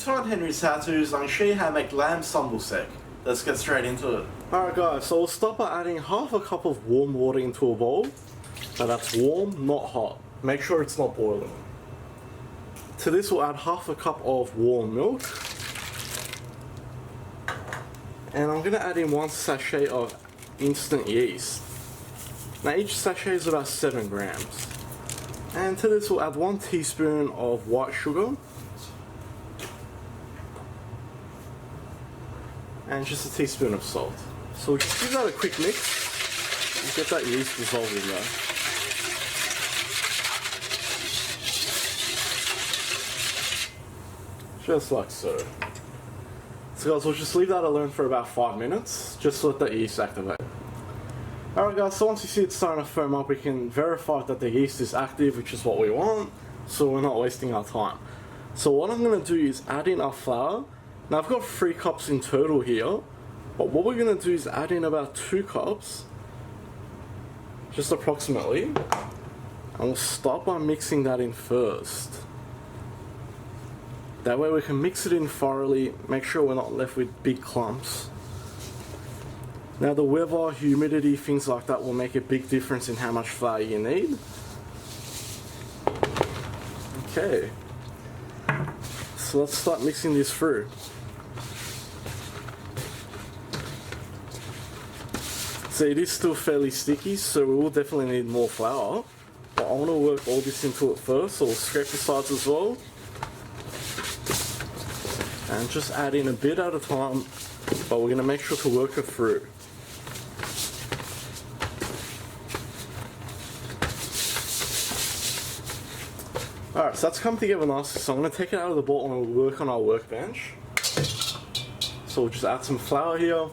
find Henry's How-Tos, I'm going to show you how to make lamb Sambousek. Let's get straight into it. Alright guys, so we'll start by adding half a cup of warm water into a bowl. Now that's warm, not hot. Make sure it's not boiling. To this we'll add half a cup of warm milk. And I'm going to add in 1 sachet of instant yeast. Now each sachet is about 7 grams. And to this we'll add 1 teaspoon of white sugar. And just a teaspoon of salt. So we'll just give that a quick mix and get that yeast dissolved in there. Just like so. So guys, we'll just leave that alone for about 5 minutes, just to let that yeast activate. Alright guys, so once you see it starting to foam up, we can verify that the yeast is active, which is what we want, so we're not wasting our time. So what I'm going to do is add in our flour. Now I've got 3 cups in total here, but what we're going to do is add in about 2 cups, just approximately, and we'll start by mixing that in first. That way we can mix it in thoroughly, make sure we're not left with big clumps. Now the weather, humidity, things like that will make a big difference in how much flour you need. Okay, so let's start mixing this through. So it is still fairly sticky, so we will definitely need more flour. But I want to work all this into it first, so we'll scrape the sides as well. And just add in a bit at a time, but we're going to make sure to work it through. Alright, so that's come together nicely, so I'm going to take it out of the bowl and we'll work on our workbench. So we'll just add some flour here.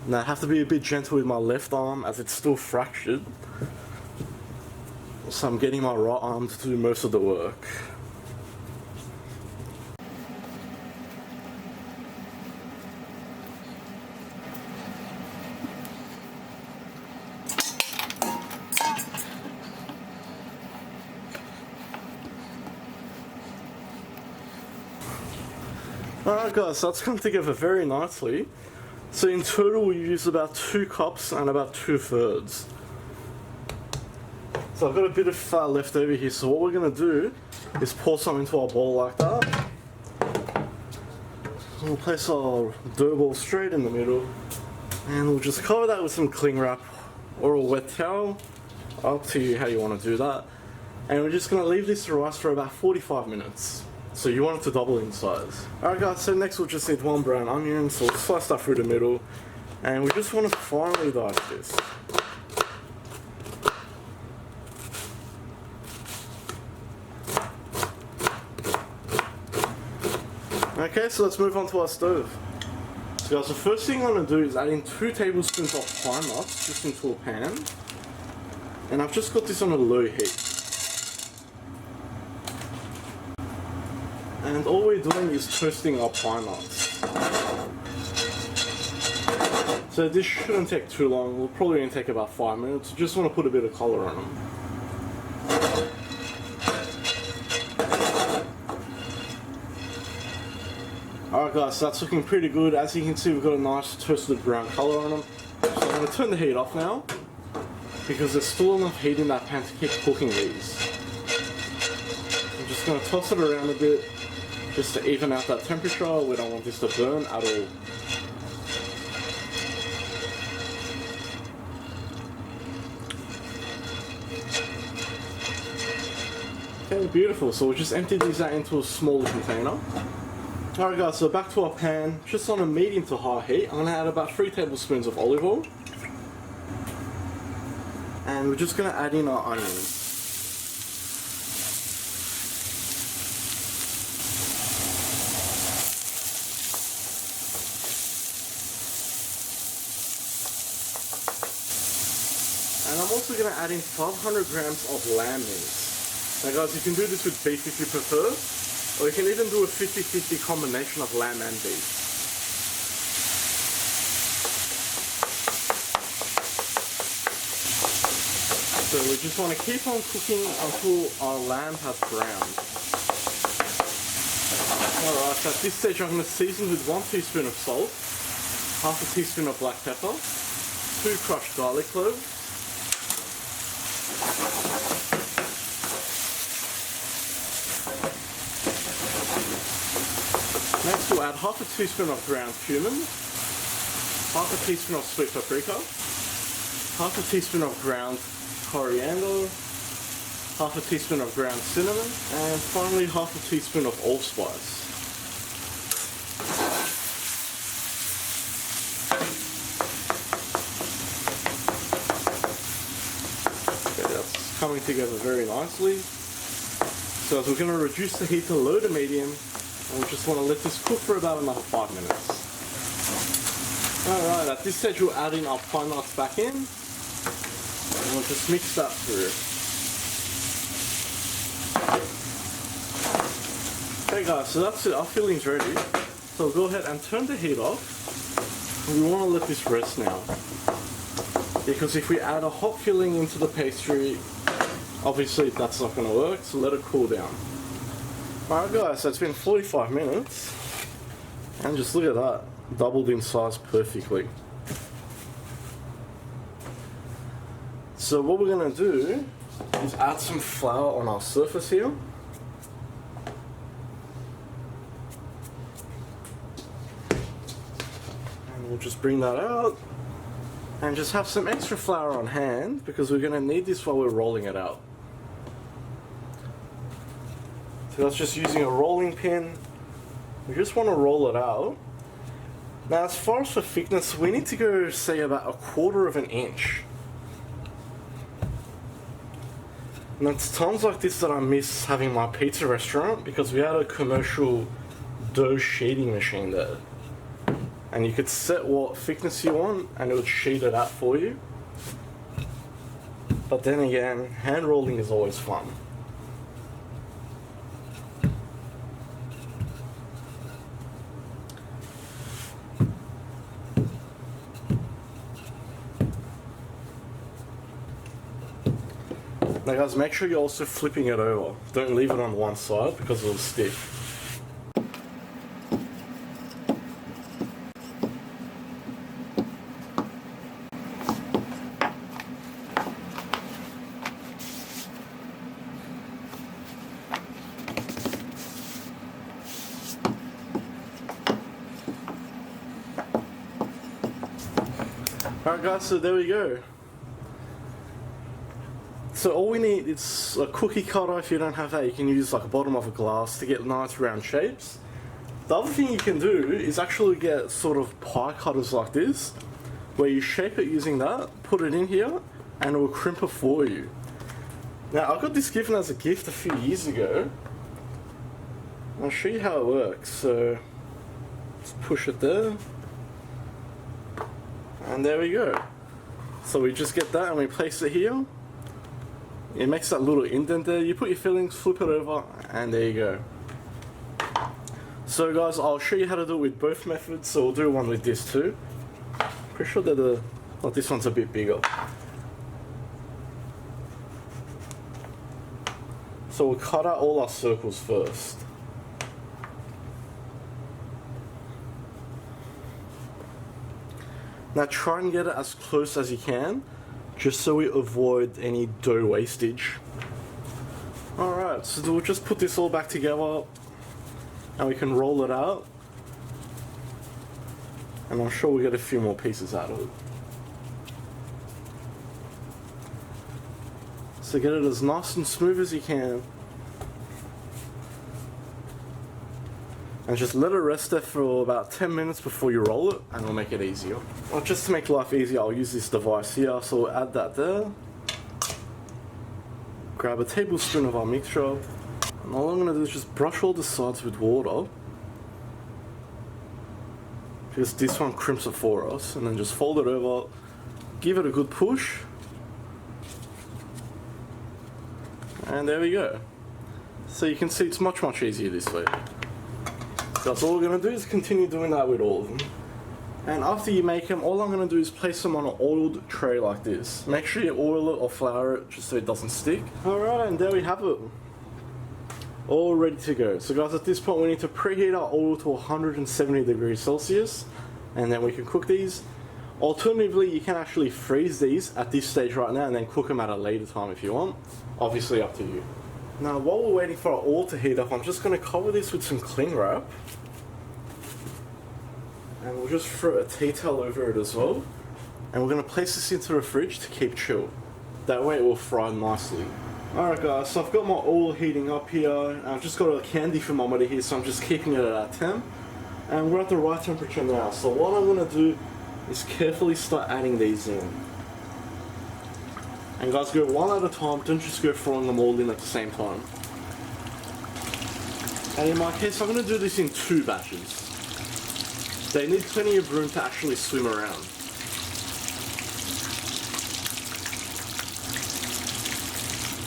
Now I have to be a bit gentle with my left arm as it's still fractured. So I'm getting my right arm to do most of the work. Alright guys, so that's come together very nicely. So in total we use about 2 cups and about 2/3. So I've got a bit of flour left over here, so what we're going to do is pour some into our bowl like that. We'll place our dough ball straight in the middle, and we'll just cover that with some cling wrap or a wet towel, up to you how you want to do that. And we're just going to leave this to rise for about 45 minutes. So you want it to double in size. Alright guys, so next we'll just need 1 brown onion, so we'll slice that through the middle, and we just want to finely dice this. Okay, so let's move on to our stove. So guys, the first thing I'm going to do is add in 2 tablespoons of pine nuts just into a pan. And I've just got this on a low heat. And all we're doing is toasting our pine nuts. So this shouldn't take too long, we'll probably only take about 5 minutes. You just want to put a bit of colour on them. Alright guys, so that's looking pretty good. As you can see, we've got a nice toasted brown colour on them. So I'm going to turn the heat off now, because there's still enough heat in that pan to keep cooking these. I'm just going to toss it around a bit, just to even out that temperature. We don't want this to burn at all. Okay, beautiful. So we'll just empty these out into a smaller container. Alright guys, so back to our pan, just on a medium to high heat. I'm going to add about 3 tablespoons of olive oil. And we're just going to add in our onions. And I'm also going to add in 500 grams of lamb mince. Now guys, you can do this with beef if you prefer, or you can even do a 50-50 combination of lamb and beef. So we just want to keep on cooking until our lamb has browned. Alright, so at this stage I'm going to season with 1 teaspoon of salt, half a teaspoon of black pepper, 2 crushed garlic cloves, next we'll add half a teaspoon of ground cumin, half a teaspoon of sweet paprika, half a teaspoon of ground coriander, half a teaspoon of ground cinnamon, and finally half a teaspoon of allspice. Okay, that's coming together very nicely. So we're going to reduce the heat to low to medium, and we just want to let this cook for about another 5 minutes. Alright, at this stage we'll add in our pine nuts back in, and we'll just mix that through. Okay guys, so that's it, our filling's ready. So go ahead and turn the heat off. We want to let this rest now, because if we add a hot filling into the pastry, obviously that's not going to work, so let it cool down. Alright guys, so it's been 45 minutes, and just look at that, doubled in size perfectly. So what we're going to do is add some flour on our surface here. And we'll just bring that out and just have some extra flour on hand, because we're going to need this while we're rolling it out. So that's just using a rolling pin. We just want to roll it out. Now as far as for thickness, we need to go say about 1/4 of an inch. And it's times like this that I miss having my pizza restaurant, because we had a commercial dough sheeting machine there. And you could set what thickness you want and it would sheet it out for you. But then again, hand rolling is always fun. Now guys, make sure you're also flipping it over. Don't leave it on one side because it'll stick. Alright guys, so there we go. So all we need is a cookie cutter. If you don't have that, you can use like a bottom of a glass to get nice round shapes. The other thing you can do is actually get sort of pie cutters like this, where you shape it using that, put it in here, and it will crimp it for you. Now I got this given as a gift a few years ago. I'll show you how it works. So let's push it there. And there we go. So we just get that and we place it here. It makes that little indent there. You put your fillings, flip it over, and there you go. So guys, I'll show you how to do it with both methods. So we'll do one with this too. Pretty sure that this one's a bit bigger. So we'll cut out all our circles first. Now try and get it as close as you can, just so we avoid any dough wastage. Alright, so we'll just put this all back together and we can roll it out. And I'm sure we'll get a few more pieces out of it. So get it as nice and smooth as you can. And just let it rest there for about 10 minutes before you roll it, and it'll make it easier. Well, just to make life easier, I'll use this device here, so we'll add that there. Grab a tablespoon of our mixture, and all I'm going to do is just brush all the sides with water, because this one crimps it for us, and then just fold it over, give it a good push, and there we go. So you can see it's much easier this way. So that's all we're going to do, is continue doing that with all of them. And after you make them, all I'm going to do is place them on an oiled tray like this. Make sure you oil it or flour it just so it doesn't stick. Alright, and there we have it. All ready to go. So guys, at this point we need to preheat our oil to 170 degrees Celsius, and then we can cook these. Alternatively, you can actually freeze these at this stage right now and then cook them at a later time if you want. Obviously up to you. Now while we're waiting for our oil to heat up, I'm just going to cover this with some cling wrap. And we'll just throw a tea towel over it as well. And we're going to place this into the fridge to keep chilled. That way it will fry nicely. Alright guys, so I've got my oil heating up here. And I've just got a candy thermometer here, so I'm just keeping it at 10. And we're at the right temperature now. So what I'm going to do is carefully start adding these in. And guys, go one at a time, don't just go throwing them all in at the same time. And in my case, I'm going to do this in 2 batches. They need plenty of room to actually swim around.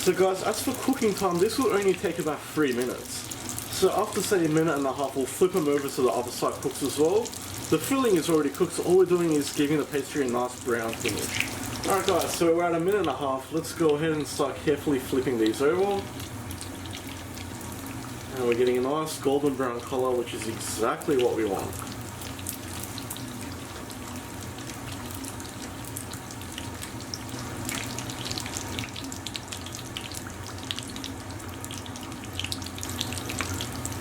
So guys, as for cooking time, this will only take about 3 minutes. So after say a minute and a half, we'll flip them over so the other side cooks as well. The filling is already cooked, so all we're doing is giving the pastry a nice brown finish. Alright guys, so we're at a minute and a half. Let's go ahead and start carefully flipping these over. And we're getting a nice golden brown colour, which is exactly what we want.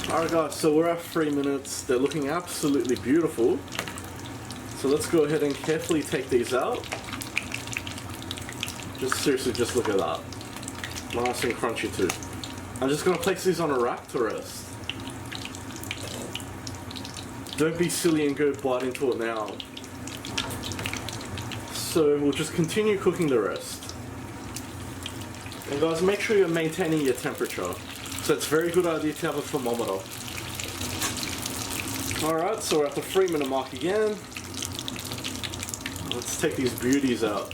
Alright guys, so we're at 3 minutes. They're looking absolutely beautiful. So let's go ahead and carefully take these out. Just seriously, just look at that. Nice and crunchy too. I'm just going to place these on a rack to rest. Don't be silly and go bite into it now. So we'll just continue cooking the rest. And guys, make sure you're maintaining your temperature. So it's a very good idea to have a thermometer. Alright, so we're at the 3 minute mark again. Let's take these beauties out.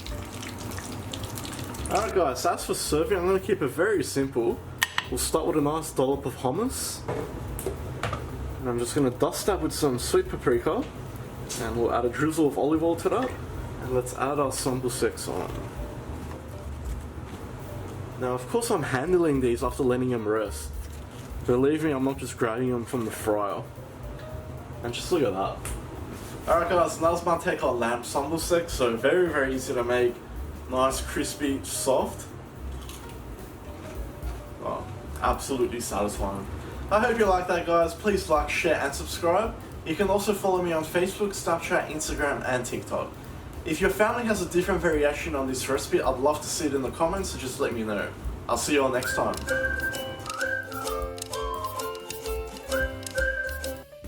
Alright guys, so as for serving, I'm going to keep it very simple. We'll start with a nice dollop of hummus. And I'm just going to dust that with some sweet paprika. And we'll add a drizzle of olive oil to that. And let's add our Sambouseks on. Now of course I'm handling these after letting them rest. Believe me, I'm not just grabbing them from the fryer. And just look at that. Alright guys, now it's my take on lamb Sambousek. So very easy to make. Nice, crispy, soft. Oh, absolutely satisfying. I hope you like that guys. Please like, share and subscribe. You can also follow me on Facebook, Snapchat, Instagram and TikTok. If your family has a different variation on this recipe, I'd love to see it in the comments, so just let me know. I'll see you all next time.